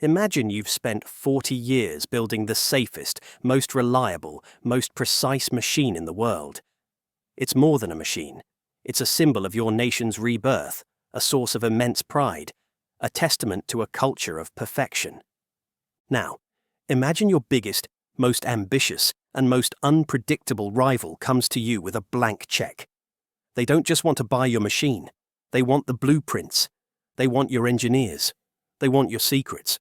Imagine you've spent 40 years building the safest, most reliable, most precise machine in the world. It's more than a machine. It's a symbol of your nation's rebirth, a source of immense pride, a testament to a culture of perfection. Now, imagine your biggest, most ambitious, and most unpredictable rival comes to you with a blank check. They don't just want to buy your machine. They want the blueprints. They want your engineers. They want your secrets.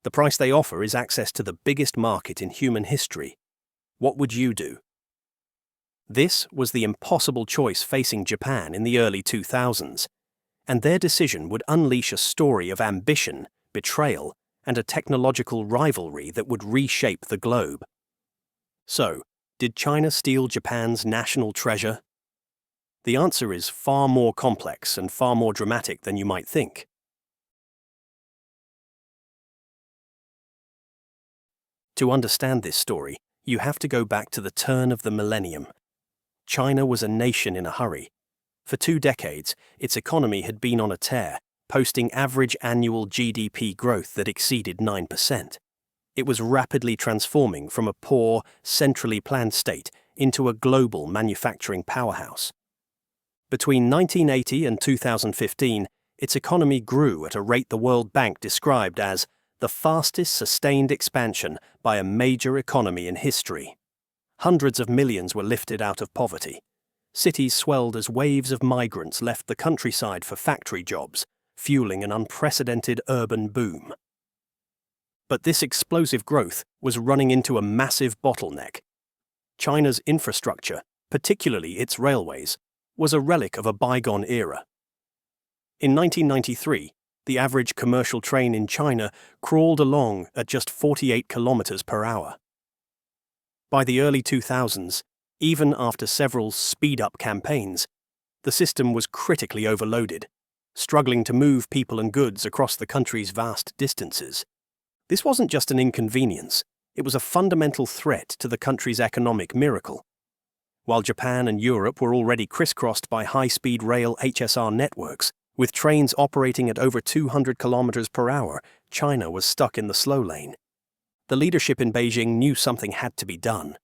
The price they offer is access to the biggest market in human history. What would you do? This was the impossible choice facing Japan in the early 2000s, and their decision would unleash a story of ambition, betrayal, and a technological rivalry that would reshape the globe. So, did China steal Japan's national treasure? The answer is far more complex and far more dramatic than you might think. To understand this story, you have to go back to the turn of the millennium. China was a nation in a hurry. For 2 decades, its economy had been on a tear, posting average annual GDP growth that exceeded 9%. It was rapidly transforming from a poor, centrally planned state into a global manufacturing powerhouse. Between 1980 and 2015, its economy grew at a rate the World Bank described as the fastest sustained expansion by a major economy in history. Hundreds of millions were lifted out of poverty. Cities swelled as waves of migrants left the countryside for factory jobs, fueling an unprecedented urban boom. But this explosive growth was running into a massive bottleneck. China's infrastructure, particularly its railways, was a relic of a bygone era. In 1993, the average commercial train in China crawled along at just 48 kilometers per hour. By the early 2000s, even after several speed-up campaigns, the system was critically overloaded, struggling to move people and goods across the country's vast distances. This wasn't just an inconvenience, it was a fundamental threat to the country's economic miracle. While Japan and Europe were already crisscrossed by high-speed rail HSR networks, with trains operating at over 200 kilometers per hour, China was stuck in the slow lane. The leadership in Beijing knew something had to be done.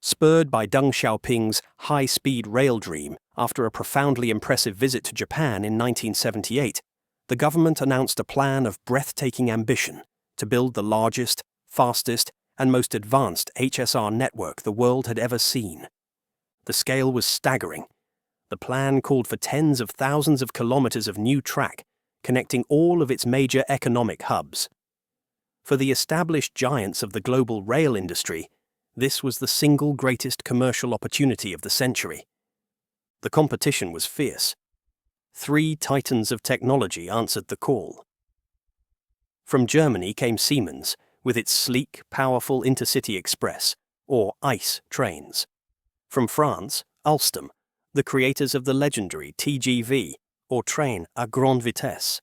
Spurred by Deng Xiaoping's high-speed rail dream after a profoundly impressive visit to Japan in 1978, the government announced a plan of breathtaking ambition to build the largest, fastest, and most advanced HSR network the world had ever seen. The scale was staggering. The plan called for tens of thousands of kilometers of new track, connecting all of its major economic hubs. For the established giants of the global rail industry, this was the single greatest commercial opportunity of the century. The competition was fierce. 3 titans of technology answered the call. From Germany came Siemens, with its sleek, powerful Intercity Express, or ICE, trains. From France, Alstom, the creators of the legendary TGV, or train à grande vitesse.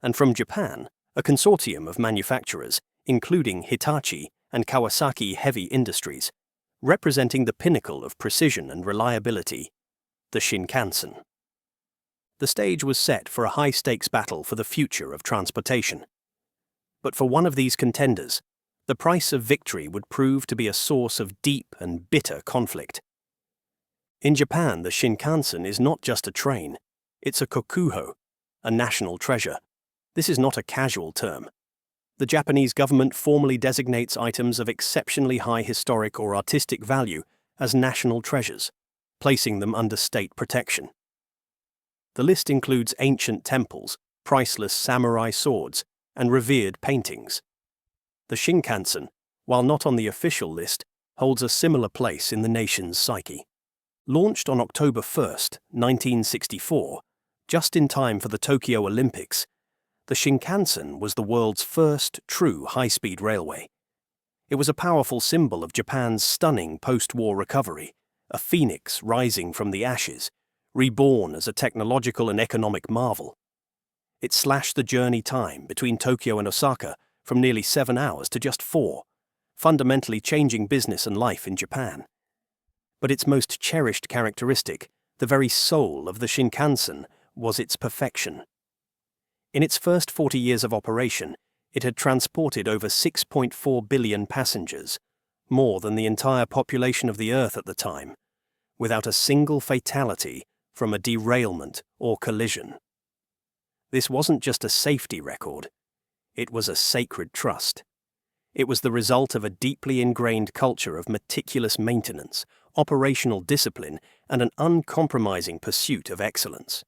And from Japan, a consortium of manufacturers, including Hitachi and Kawasaki Heavy Industries, representing the pinnacle of precision and reliability, the Shinkansen. The stage was set for a high-stakes battle for the future of transportation. But for one of these contenders, the price of victory would prove to be a source of deep and bitter conflict. In Japan, the Shinkansen is not just a train, it's a kokuho, a national treasure. This is not a casual term. The Japanese government formally designates items of exceptionally high historic or artistic value as national treasures, placing them under state protection. The list includes ancient temples, priceless samurai swords, and revered paintings. The Shinkansen, while not on the official list, holds a similar place in the nation's psyche. Launched on October 1, 1964, just in time for the Tokyo Olympics, the Shinkansen was the world's first true high-speed railway. It was a powerful symbol of Japan's stunning post-war recovery, a phoenix rising from the ashes, reborn as a technological and economic marvel. It slashed the journey time between Tokyo and Osaka from nearly 7 hours to just 4, fundamentally changing business and life in Japan. But its most cherished characteristic, the very soul of the Shinkansen, was its perfection. In its first 40 years of operation, it had transported over 6.4 billion passengers, more than the entire population of the Earth at the time, without a single fatality from a derailment or collision. This wasn't just a safety record, it was a sacred trust. It was the result of a deeply ingrained culture of meticulous maintenance, operational discipline, and an uncompromising pursuit of excellence.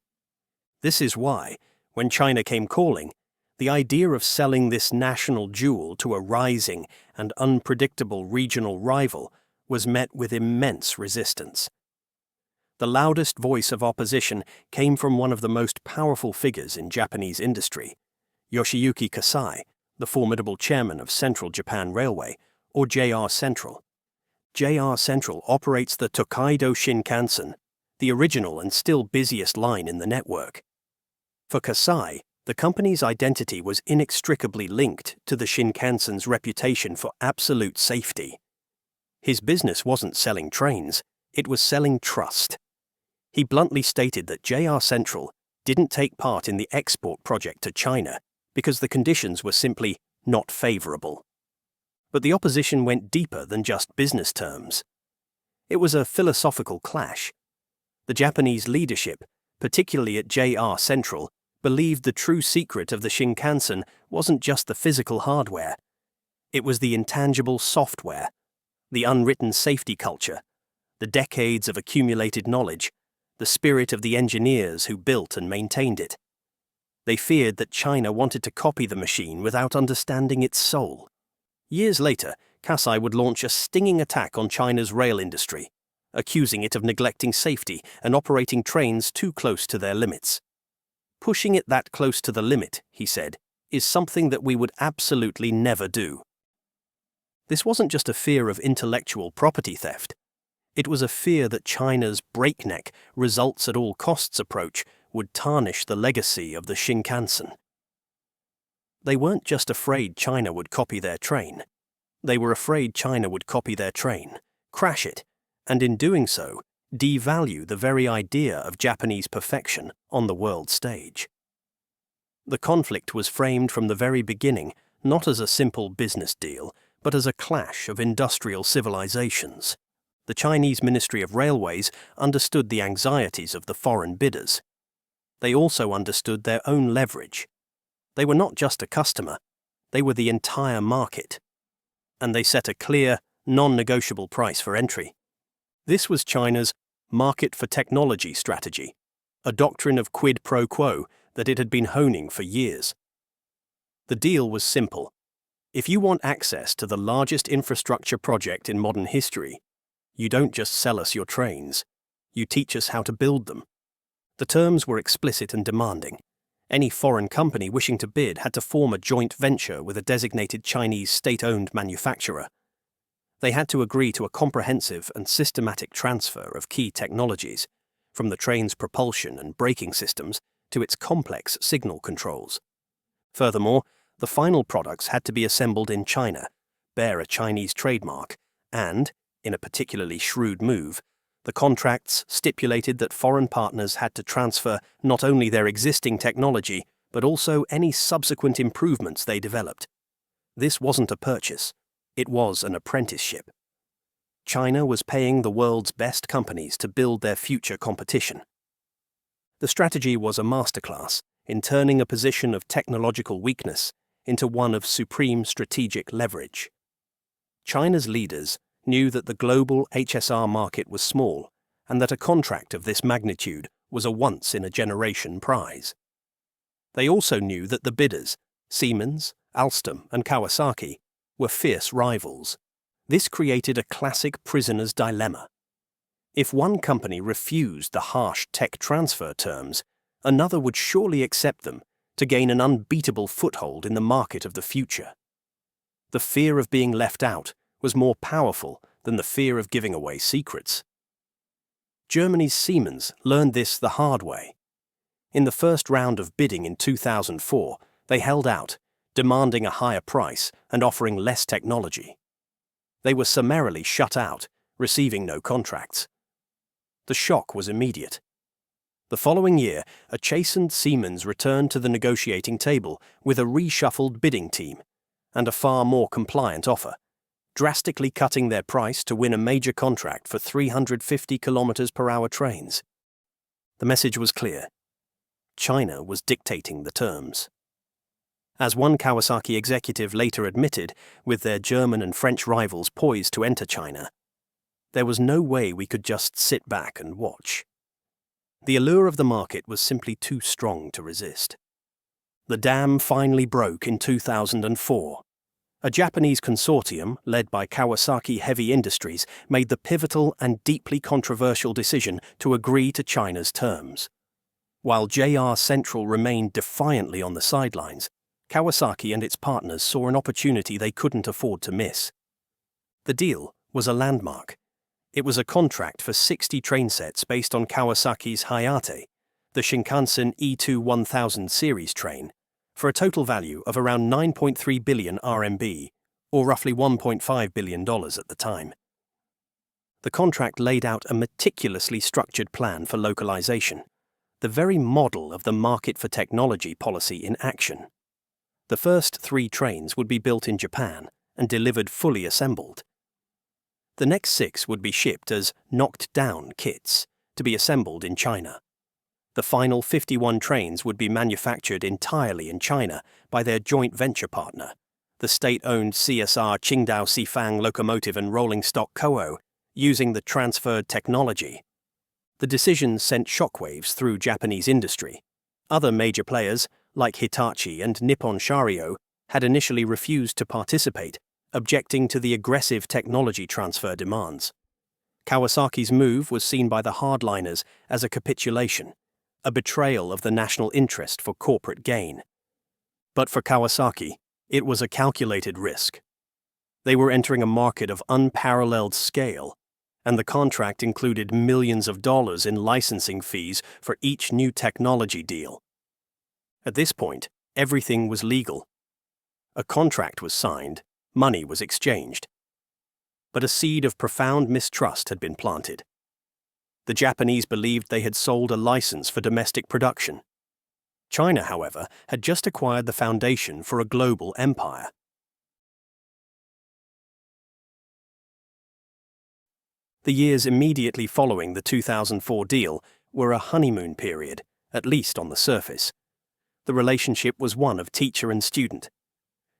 This is why, when China came calling, the idea of selling this national jewel to a rising and unpredictable regional rival was met with immense resistance. The loudest voice of opposition came from one of the most powerful figures in Japanese industry, Yoshiyuki Kasai, the formidable chairman of Central Japan Railway, or JR Central. JR Central operates the Tokaido Shinkansen, the original and still busiest line in the network. For Kasai, the company's identity was inextricably linked to the Shinkansen's reputation for absolute safety. His business wasn't selling trains, it was selling trust. He bluntly stated that JR Central didn't take part in the export project to China because the conditions were simply not favorable. But the opposition went deeper than just business terms. It was a philosophical clash. The Japanese leadership, particularly at JR Central, believed the true secret of the Shinkansen wasn't just the physical hardware. It was the intangible software, the unwritten safety culture, the decades of accumulated knowledge, the spirit of the engineers who built and maintained it. They feared that China wanted to copy the machine without understanding its soul. Years later, Kasai would launch a stinging attack on China's rail industry, accusing it of neglecting safety and operating trains too close to their limits. Pushing it that close to the limit, he said, is something that we would absolutely never do. This wasn't just a fear of intellectual property theft. It was a fear that China's breakneck, results-at-all-costs approach would tarnish the legacy of the Shinkansen. They weren't just afraid China would copy their train. They were afraid China would copy their train, crash it, and in doing so, devalue the very idea of Japanese perfection on the world stage. The conflict was framed from the very beginning not as a simple business deal, but as a clash of industrial civilizations. The Chinese Ministry of Railways understood the anxieties of the foreign bidders. They also understood their own leverage. They were not just a customer, they were the entire market. And they set a clear, non-negotiable price for entry. This was China's market for technology strategy, a doctrine of quid pro quo that it had been honing for years. The deal was simple. If you want access to the largest infrastructure project in modern history, you don't just sell us your trains, you teach us how to build them. The terms were explicit and demanding. Any foreign company wishing to bid had to form a joint venture with a designated Chinese state-owned manufacturer. They had to agree to a comprehensive and systematic transfer of key technologies, from the train's propulsion and braking systems to its complex signal controls. Furthermore, the final products had to be assembled in China, bear a Chinese trademark, and, in a particularly shrewd move, the contracts stipulated that foreign partners had to transfer not only their existing technology, but also any subsequent improvements they developed. This wasn't a purchase, it was an apprenticeship. China was paying the world's best companies to build their future competition. The strategy was a masterclass in turning a position of technological weakness into one of supreme strategic leverage. China's leaders knew that the global HSR market was small and that a contract of this magnitude was a once-in-a-generation prize. They also knew that the bidders, Siemens, Alstom and Kawasaki, were fierce rivals. This created a classic prisoner's dilemma. If one company refused the harsh tech transfer terms, another would surely accept them to gain an unbeatable foothold in the market of the future. The fear of being left out was more powerful than the fear of giving away secrets. Germany's Siemens learned this the hard way. In the first round of bidding in 2004, they held out, demanding a higher price and offering less technology. They were summarily shut out, receiving no contracts. The shock was immediate. The following year, a chastened Siemens returned to the negotiating table with a reshuffled bidding team and a far more compliant offer, drastically cutting their price to win a major contract for 350 km/h trains. The message was clear. China was dictating the terms. As one Kawasaki executive later admitted, with their German and French rivals poised to enter China, there was no way we could just sit back and watch. The allure of the market was simply too strong to resist. The dam finally broke in 2004. A Japanese consortium, led by Kawasaki Heavy Industries, made the pivotal and deeply controversial decision to agree to China's terms. While JR Central remained defiantly on the sidelines, Kawasaki and its partners saw an opportunity they couldn't afford to miss. The deal was a landmark. It was a contract for 60 train sets based on Kawasaki's Hayate, the Shinkansen E2 1000 series train, for a total value of around 9.3 billion RMB, or roughly $1.5 billion at the time. The contract laid out a meticulously structured plan for localization, the very model of the market for technology policy in action. The first 3 trains would be built in Japan and delivered fully assembled. The next 6 would be shipped as knocked-down kits to be assembled in China. The final 51 trains would be manufactured entirely in China by their joint venture partner, the state-owned CSR Qingdao Xifang Locomotive and Rolling Stock Co., using the transferred technology. The decision sent shockwaves through Japanese industry. Other major players, like Hitachi and Nippon Sharyo, had initially refused to participate, objecting to the aggressive technology transfer demands. Kawasaki's move was seen by the hardliners as a capitulation, a betrayal of the national interest for corporate gain. But for Kawasaki, it was a calculated risk. They were entering a market of unparalleled scale, and the contract included millions of dollars in licensing fees for each new technology deal. At this point, everything was legal. A contract was signed, money was exchanged. But a seed of profound mistrust had been planted. The Japanese believed they had sold a license for domestic production. China, however, had just acquired the foundation for a global empire. The years immediately following the 2004 deal were a honeymoon period, at least on the surface. The relationship was one of teacher and student.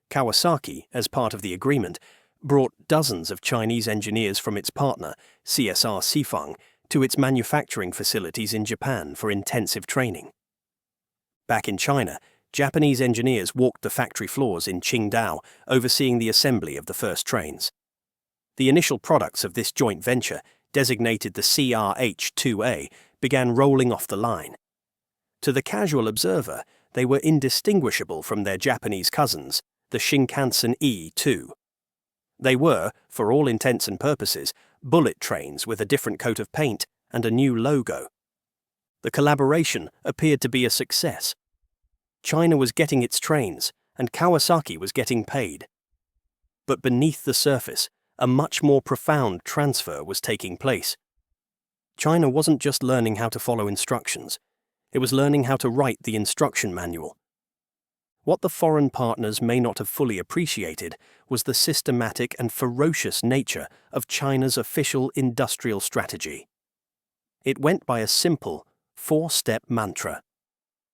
Kawasaki, as part of the agreement, brought dozens of Chinese engineers from its partner, CSR Xifang, to its manufacturing facilities in Japan for intensive training. Back in China, Japanese engineers walked the factory floors in Qingdao, overseeing the assembly of the first trains. The initial products of this joint venture, designated the CRH-2A, began rolling off the line. To the casual observer, they were indistinguishable from their Japanese cousins, the Shinkansen E2. They were, for all intents and purposes, bullet trains with a different coat of paint and a new logo. The collaboration appeared to be a success. China was getting its trains, and Kawasaki was getting paid. But beneath the surface, a much more profound transfer was taking place. China wasn't just learning how to follow instructions, it was learning how to write the instruction manual. What the foreign partners may not have fully appreciated was the systematic and ferocious nature of China's official industrial strategy. It went by a simple, 4-step mantra: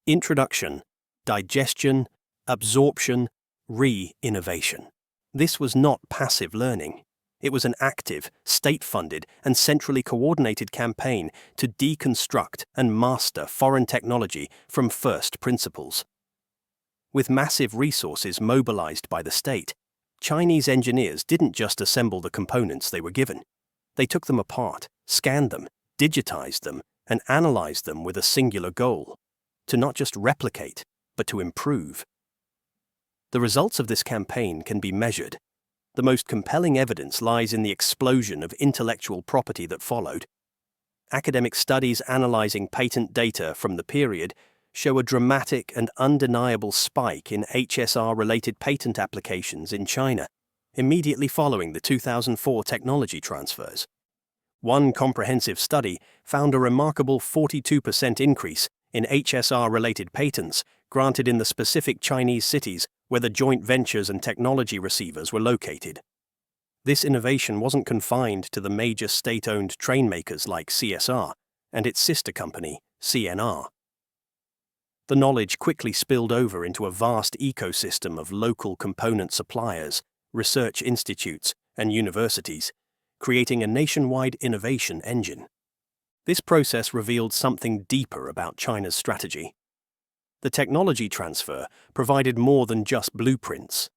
introduction, digestion, absorption, re-innovation. This was not passive learning. It was an active, state-funded, and centrally coordinated campaign to deconstruct and master foreign technology from first principles. With massive resources mobilized by the state, Chinese engineers didn't just assemble the components they were given. They took them apart, scanned them, digitized them, and analyzed them with a singular goal: to not just replicate, but to improve. The results of this campaign can be measured. The most compelling evidence lies in the explosion of intellectual property that followed. Academic studies analyzing patent data from the period show a dramatic and undeniable spike in HSR-related patent applications in China, immediately following the 2004 technology transfers. One comprehensive study found a remarkable 42% increase in HSR-related patents granted in the specific Chinese cities where the joint ventures and technology receivers were located. This innovation wasn't confined to the major state-owned train makers like CSR and its sister company, CNR. The knowledge quickly spilled over into a vast ecosystem of local component suppliers, research institutes, and universities, creating a nationwide innovation engine. This process revealed something deeper about China's strategy. The technology transfer provided more than just blueprints.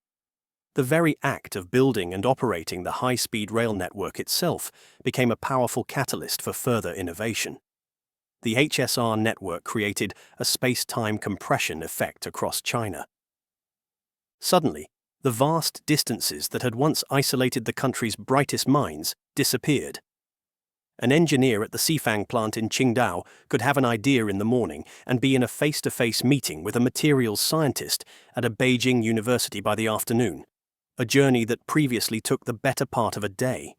The very act of building and operating the high-speed rail network itself became a powerful catalyst for further innovation. The HSR network created a space-time compression effect across China. Suddenly, the vast distances that had once isolated the country's brightest minds disappeared. An engineer at the Xifang plant in Qingdao could have an idea in the morning and be in a face-to-face meeting with a materials scientist at a Beijing university by the afternoon, a journey that previously took the better part of a day.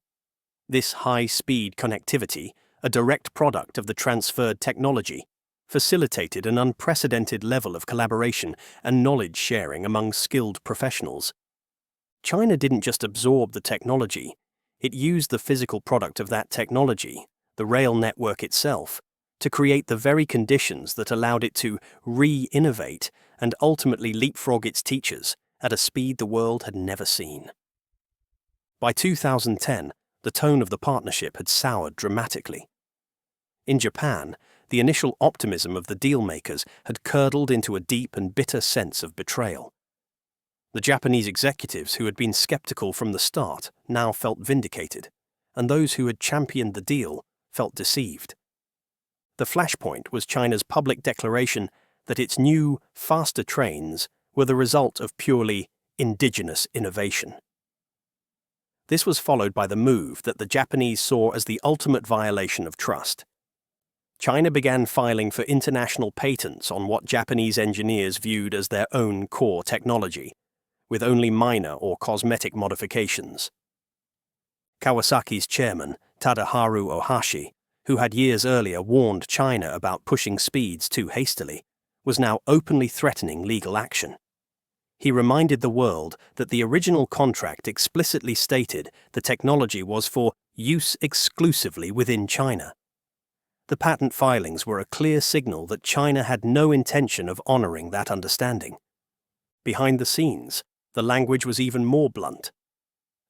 This high-speed connectivity, a direct product of the transferred technology, facilitated an unprecedented level of collaboration and knowledge sharing among skilled professionals. China didn't just absorb the technology, it used the physical product of that technology, the rail network itself, to create the very conditions that allowed it to re-innovate and ultimately leapfrog its teachers at a speed the world had never seen. By 2010, the tone of the partnership had soured dramatically. In Japan, the initial optimism of the deal-makers had curdled into a deep and bitter sense of betrayal. The Japanese executives who had been skeptical from the start now felt vindicated, and those who had championed the deal felt deceived. The flashpoint was China's public declaration that its new, faster trains were the result of purely indigenous innovation. This was followed by the move that the Japanese saw as the ultimate violation of trust. China began filing for international patents on what Japanese engineers viewed as their own core technology, with only minor or cosmetic modifications. Kawasaki's chairman, Tadaharu Ohashi, who had years earlier warned China about pushing speeds too hastily, was now openly threatening legal action. He reminded the world that the original contract explicitly stated the technology was for use exclusively within China. The patent filings were a clear signal that China had no intention of honoring that understanding. Behind the scenes, the language was even more blunt.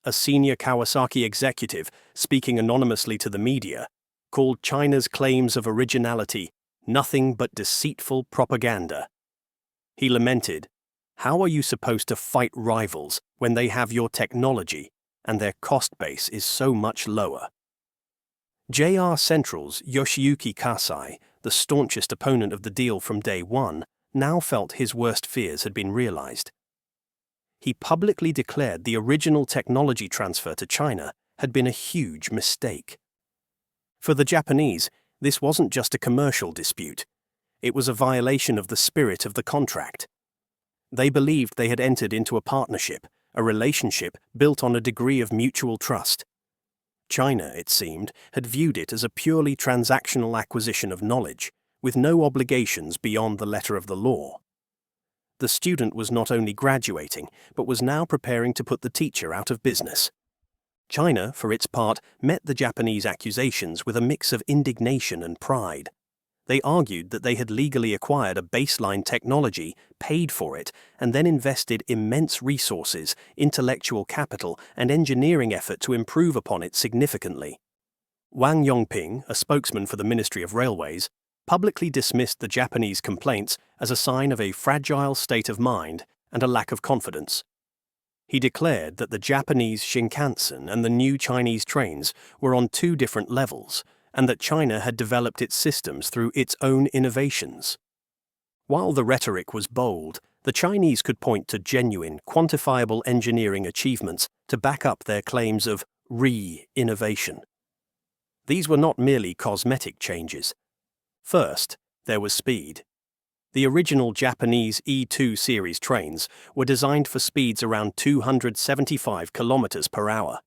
A senior Kawasaki executive, speaking anonymously to the media, called China's claims of originality nothing but deceitful propaganda. He lamented, "How are you supposed to fight rivals when they have your technology and their cost base is so much lower?" JR Central's Yoshiyuki Kasai, the staunchest opponent of the deal from day one, now felt his worst fears had been realized. He publicly declared the original technology transfer to China had been a huge mistake. For the Japanese, this wasn't just a commercial dispute. It was a violation of the spirit of the contract. They believed they had entered into a partnership, a relationship built on a degree of mutual trust. China, it seemed, had viewed it as a purely transactional acquisition of knowledge, with no obligations beyond the letter of the law. The student was not only graduating, but was now preparing to put the teacher out of business. China, for its part, met the Japanese accusations with a mix of indignation and pride. They argued that they had legally acquired a baseline technology, paid for it, and then invested immense resources, intellectual capital, and engineering effort to improve upon it significantly. Wang Yongping, a spokesman for the Ministry of Railways, publicly dismissed the Japanese complaints as a sign of a fragile state of mind and a lack of confidence. He declared that the Japanese Shinkansen and the new Chinese trains were on two different levels, and that China had developed its systems through its own innovations. While the rhetoric was bold, the Chinese could point to genuine, quantifiable engineering achievements to back up their claims of re-innovation. These were not merely cosmetic changes. First, there was speed. The original Japanese E2 series trains were designed for speeds around 275 km per hour.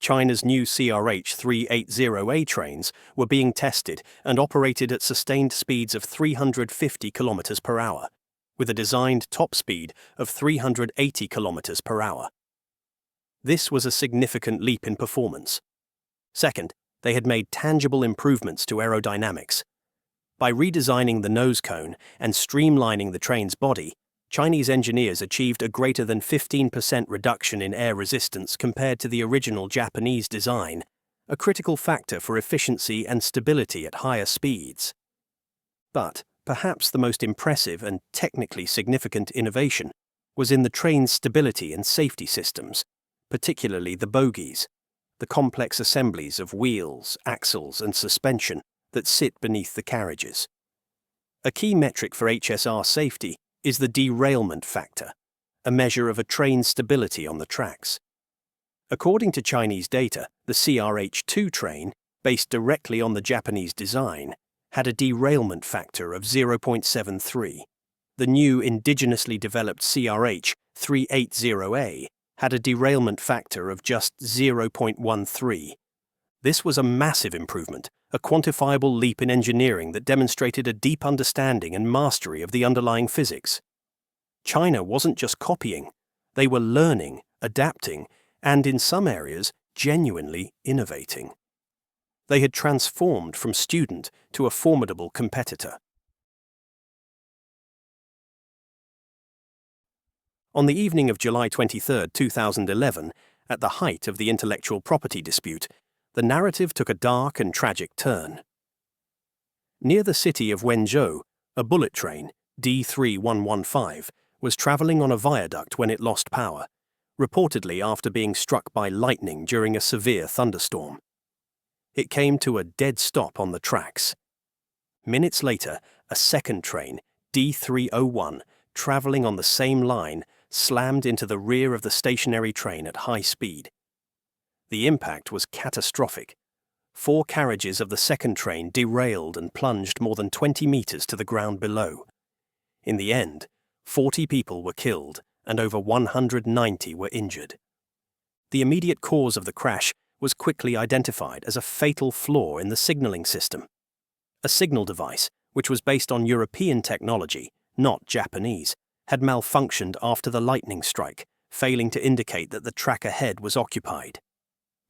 China's new CRH-380A trains were being tested and operated at sustained speeds of 350 km per hour, with a designed top speed of 380 km per hour. This was a significant leap in performance. Second, they had made tangible improvements to aerodynamics. By redesigning the nose cone and streamlining the train's body, Chinese engineers achieved a greater than 15% reduction in air resistance compared to the original Japanese design, a critical factor for efficiency and stability at higher speeds. But perhaps the most impressive and technically significant innovation was in the train's stability and safety systems, particularly the bogies, the complex assemblies of wheels, axles, and suspension that sit beneath the carriages. A key metric for HSR safety is the derailment factor, a measure of a train's stability on the tracks. According to Chinese data, the CRH-2 train, based directly on the Japanese design, had a derailment factor of 0.73. The new indigenously developed CRH-380A had a derailment factor of just 0.13. This was a massive improvement, a quantifiable leap in engineering that demonstrated a deep understanding and mastery of the underlying physics. China wasn't just copying, they were learning, adapting, and in some areas, genuinely innovating. They had transformed from student to a formidable competitor. On the evening of July 23, 2011, at the height of the intellectual property dispute, the narrative took a dark and tragic turn. Near the city of Wenzhou, a bullet train, D3115, was traveling on a viaduct when it lost power, reportedly after being struck by lightning during a severe thunderstorm. It came to a dead stop on the tracks. Minutes later, a second train, D301, traveling on the same line, slammed into the rear of the stationary train at high speed. The impact was catastrophic. 4 carriages of the second train derailed and plunged more than 20 meters to the ground below. In the end, 40 people were killed and over 190 were injured. The immediate cause of the crash was quickly identified as a fatal flaw in the signaling system. A signal device, which was based on European technology, not Japanese, had malfunctioned after the lightning strike, failing to indicate that the track ahead was occupied.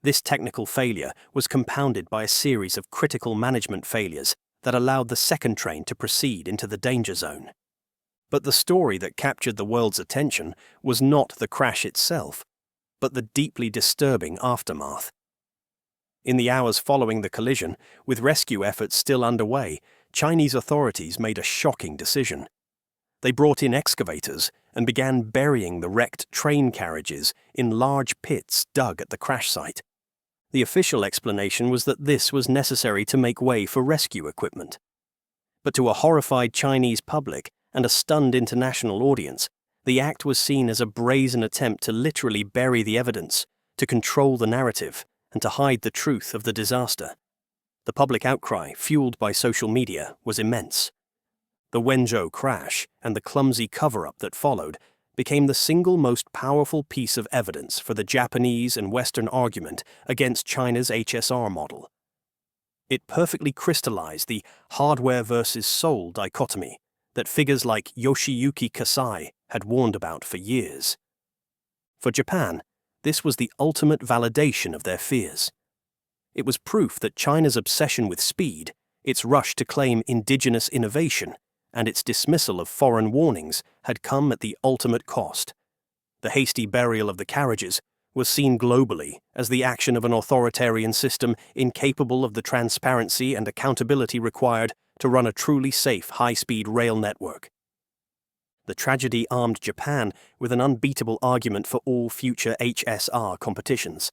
This technical failure was compounded by a series of critical management failures that allowed the second train to proceed into the danger zone. But the story that captured the world's attention was not the crash itself, but the deeply disturbing aftermath. In the hours following the collision, with rescue efforts still underway, Chinese authorities made a shocking decision. They brought in excavators and began burying the wrecked train carriages in large pits dug at the crash site. The official explanation was that this was necessary to make way for rescue equipment. But to a horrified Chinese public and a stunned international audience, the act was seen as a brazen attempt to literally bury the evidence, to control the narrative, and to hide the truth of the disaster. The public outcry, fueled by social media, was immense. The Wenzhou crash and the clumsy cover-up that followed became the single most powerful piece of evidence for the Japanese and Western argument against China's HSR model. It perfectly crystallized the hardware versus soul dichotomy that figures like Yoshiyuki Kasai had warned about for years. For Japan, this was the ultimate validation of their fears. It was proof that China's obsession with speed, its rush to claim indigenous innovation, and its dismissal of foreign warnings had come at the ultimate cost. The hasty burial of the carriages was seen globally as the action of an authoritarian system incapable of the transparency and accountability required to run a truly safe high-speed rail network. The tragedy armed Japan with an unbeatable argument for all future HSR competitions.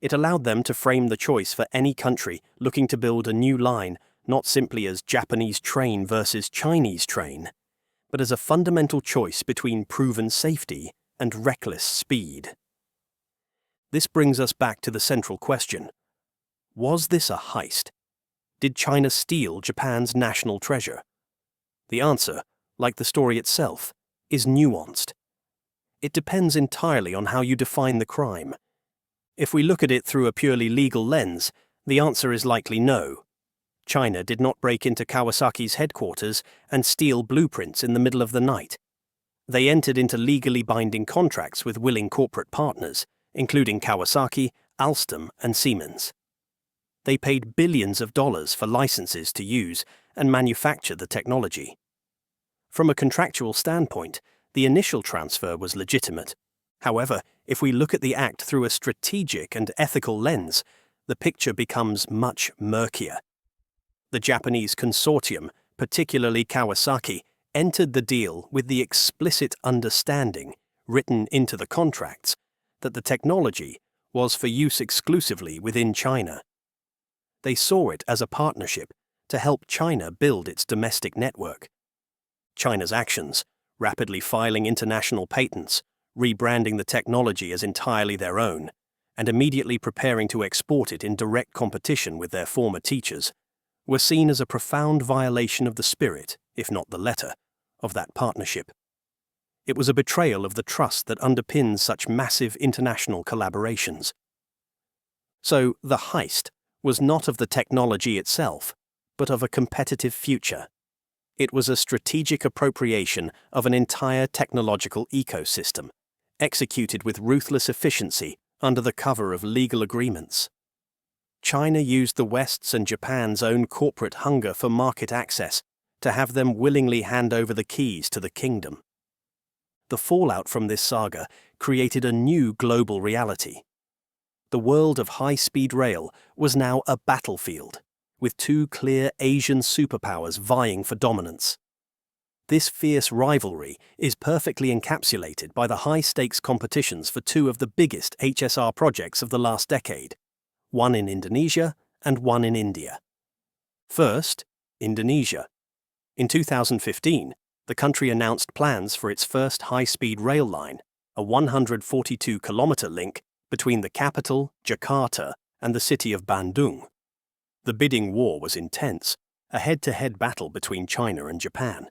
It allowed them to frame the choice for any country looking to build a new line not simply as Japanese train versus Chinese train, but as a fundamental choice between proven safety and reckless speed. This brings us back to the central question. Was this a heist? Did China steal Japan's national treasure? The answer, like the story itself, is nuanced. It depends entirely on how you define the crime. If we look at it through a purely legal lens, the answer is likely no. China did not break into Kawasaki's headquarters and steal blueprints in the middle of the night. They entered into legally binding contracts with willing corporate partners, including Kawasaki, Alstom, and Siemens. They paid billions of dollars for licenses to use and manufacture the technology. From a contractual standpoint, the initial transfer was legitimate. However, if we look at the act through a strategic and ethical lens, the picture becomes much murkier. The Japanese consortium, particularly Kawasaki, entered the deal with the explicit understanding, written into the contracts, that the technology was for use exclusively within China. They saw it as a partnership to help China build its domestic network. China's actions, rapidly filing international patents, rebranding the technology as entirely their own, and immediately preparing to export it in direct competition with their former teachers, were seen as a profound violation of the spirit, if not the letter, of that partnership. It was a betrayal of the trust that underpins such massive international collaborations. So, the heist was not of the technology itself, but of a competitive future. It was a strategic appropriation of an entire technological ecosystem, executed with ruthless efficiency under the cover of legal agreements. China used the West's and Japan's own corporate hunger for market access to have them willingly hand over the keys to the kingdom. The fallout from this saga created a new global reality. The world of high-speed rail was now a battlefield, with two clear Asian superpowers vying for dominance. This fierce rivalry is perfectly encapsulated by the high-stakes competitions for two of the biggest HSR projects of the last decade, one in Indonesia and one in India. First, Indonesia. In 2015, the country announced plans for its first high-speed rail line, a 142-kilometer link between the capital, Jakarta, and the city of Bandung. The bidding war was intense, a head-to-head battle between China and Japan.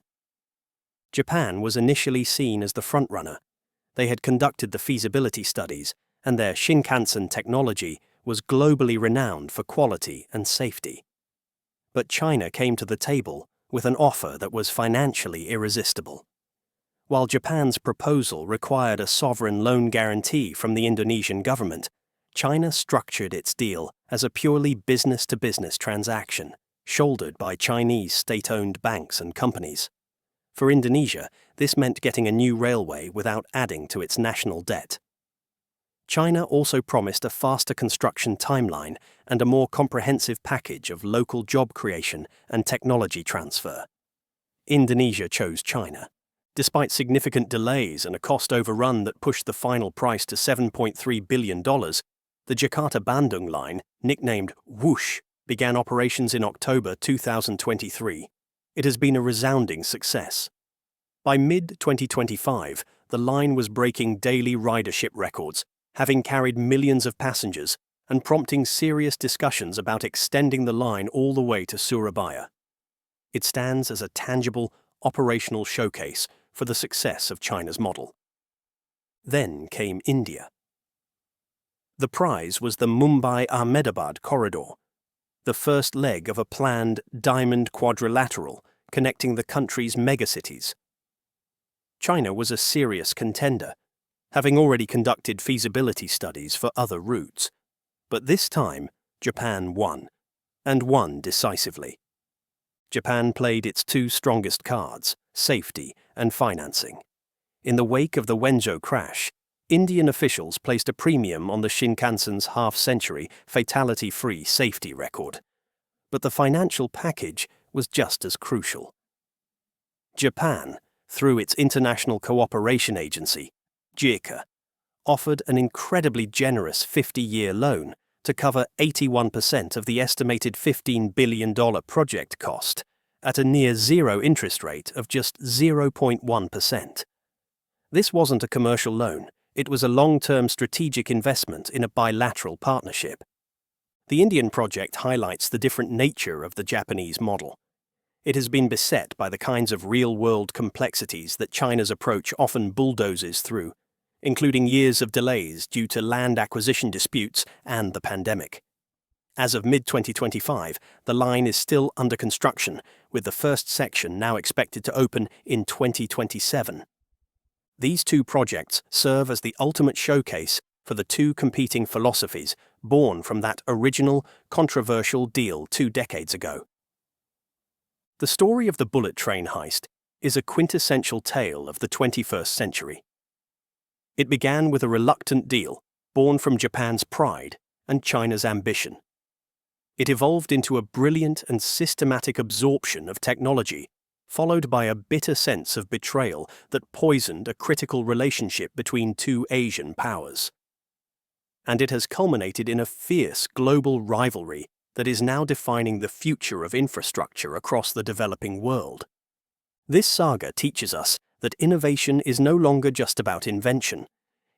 Japan was initially seen as the frontrunner. They had conducted the feasibility studies, and their Shinkansen technology was globally renowned for quality and safety. But China came to the table with an offer that was financially irresistible. While Japan's proposal required a sovereign loan guarantee from the Indonesian government, China structured its deal as a purely business-to-business transaction, shouldered by Chinese state-owned banks and companies. For Indonesia, this meant getting a new railway without adding to its national debt. China also promised a faster construction timeline and a more comprehensive package of local job creation and technology transfer. Indonesia chose China. Despite significant delays and a cost overrun that pushed the final price to $7.3 billion, the Jakarta-Bandung line, nicknamed Whoosh, began operations in October 2023. It has been a resounding success. By mid-2025, the line was breaking daily ridership records, having carried millions of passengers and prompting serious discussions about extending the line all the way to Surabaya. It stands as a tangible, operational showcase for the success of China's model. Then came India. The prize was the Mumbai-Ahmedabad corridor, the first leg of a planned diamond quadrilateral connecting the country's megacities. China was a serious contender, having already conducted feasibility studies for other routes. But this time, Japan won, and won decisively. Japan played its two strongest cards, safety and financing. In the wake of the Wenzhou crash, Indian officials placed a premium on the Shinkansen's half-century, fatality-free safety record. But the financial package was just as crucial. Japan, through its International Cooperation Agency, JICA, offered an incredibly generous 50-year loan to cover 81% of the estimated $15 billion project cost at a near-zero interest rate of just 0.1%. This wasn't a commercial loan, it was a long-term strategic investment in a bilateral partnership. The Indian project highlights the different nature of the Japanese model. It has been beset by the kinds of real-world complexities that China's approach often bulldozes through. including years of delays due to land acquisition disputes and the pandemic. As of mid-2025, the line is still under construction, with the first section now expected to open in 2027. These two projects serve as the ultimate showcase for the two competing philosophies born from that original, controversial deal 2 decades ago. The story of the bullet train heist is a quintessential tale of the 21st century. It began with a reluctant deal born from Japan's pride and China's ambition. It evolved into a brilliant and systematic absorption of technology, followed by a bitter sense of betrayal that poisoned a critical relationship between two Asian powers. And it has culminated in a fierce global rivalry that is now defining the future of infrastructure across the developing world. This saga teaches us that innovation is no longer just about invention.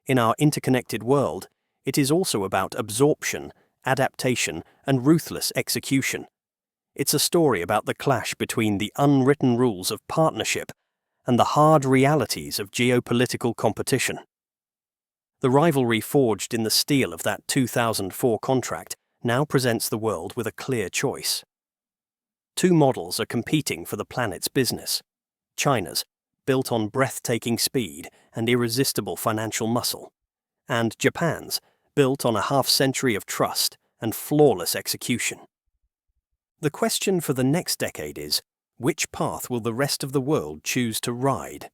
In our interconnected world, it is also about absorption, adaptation, and ruthless execution. It's a story about the clash between the unwritten rules of partnership and the hard realities of geopolitical competition. The rivalry forged in the steel of that 2004 contract now presents the world with a clear choice. Two models are competing for the planet's business. China's, built on breathtaking speed and irresistible financial muscle, and Japan's, built on a half-century of trust and flawless execution. The question for the next decade is, which path will the rest of the world choose to ride?